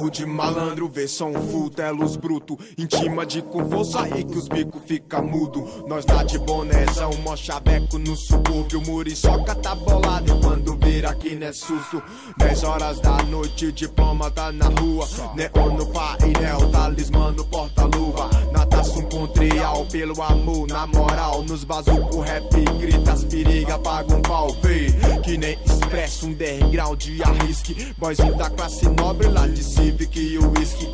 Carro de malandro, vê som full, telos bruto. Intima de com força aí que os bicos fica mudo. Nós tá de bonezão, mó chaveco no subúrbio. Muriçoca tá bolado e quando vira aqui não é susto. 10 horas da noite, o diploma tá na rua. Neon no painel, talismã no porta-luva. Natação contrial, pelo amor, na moral. Nos bazuco rap, grita as periga, paga um pau, vê. Que nem expresso, underground de arrisque. Boyzinho da classe nobre lá de Civic e whisky.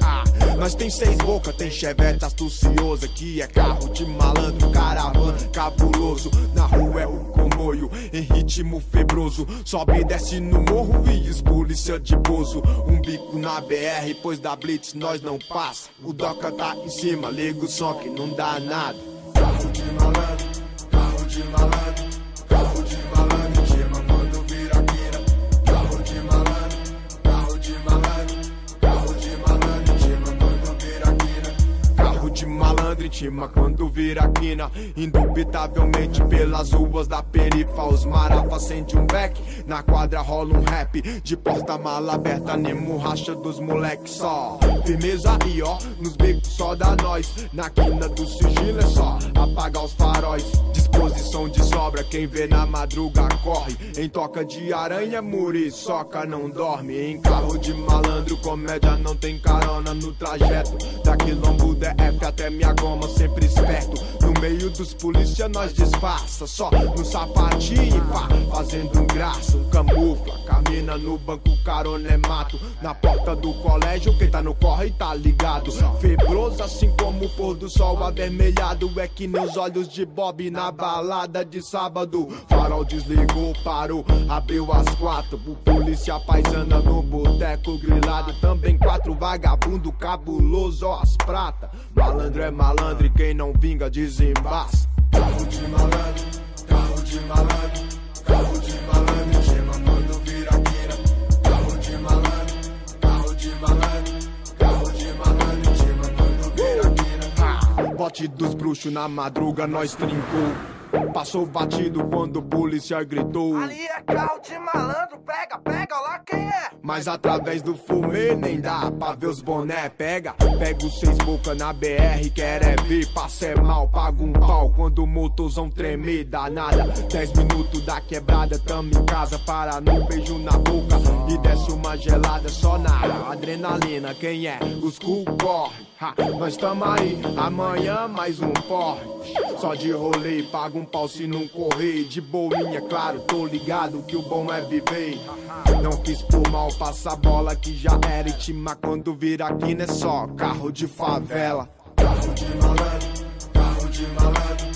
Nós tem 6 boca, tem chevette astuciosa. Que é carro de malandro, caravana cabuloso. Na rua é o comboio, em ritmo febroso. Sobe e desce no morro e polícia de bozo. Um bico na BR, pois da blitz nós não passa. O Doca tá em cima, liga o som que não dá nada. Carro de malandro, carro de malandro. Carro de malandro, chama quando vira quina. Carro de malandro, carro de malandro. Carro de malandro, chama quando vira quina. Carro de malandro, intima quando vira quina. Indubitavelmente pelas ruas da perifa. Os marafas sente um beck, na quadra rola um rap. De porta-mala aberta, Nemo racha dos moleques só. Firmeza aí ó, nos becos só da nós. Na quina do sigilo é só apagar os faróis. Disposição de sobra, quem vê na madruga corre. Em toca de aranha, muriçoca não dorme. Em carro de malandro, comédia não tem carona no trajeto. Da quilombo DF até minha goma, sempre esperto. No meio dos polícia nós disfarça, só no sapatinho pá, fazendo graça. Um camufla, camina no banco, carona é mato. Na porta do colégio, quem tá no corre tá ligado. Febroso assim como o pôr do sol avermelhado. É que nem os olhos de Bob na balada de sábado. Farol desligou, parou, abriu às 4. O polícia paisana no boteco grilado. Também 4 vagabundo cabuloso, ó as prata. Malandro é malandro e quem não vinga desembaça. Carro de malandro, carro de malandro. Carro de malandro, chama quando vira quina. Carro de malandro, carro de malandro. Carro de malandro, chama quando vira quina. Bote dos bruxos na madruga, nós trincou. Passou batido quando o polícia gritou. Ali é carro de malandro, pega, pega, lá quem é? Mas através do fumê nem dá pra ver os boné. Pega os 6 boca na BR, quer é ver, passa é mal, paga um pau. Quando o motorzão tremer, dá nada. 10 minutos da quebrada, tamo em casa, para no beijo na boca. E desce uma gelada só na adrenalina, quem é? Os cu corre. Nós tamo aí, amanhã mais um porre. Só de rolê, paga um pau se não correr. De boinha, claro, tô ligado que o bom é viver. Não quis por mal, passa a bola que já era intima. Quando vira aqui não é só carro de favela. Carro de malandro, carro de malandro.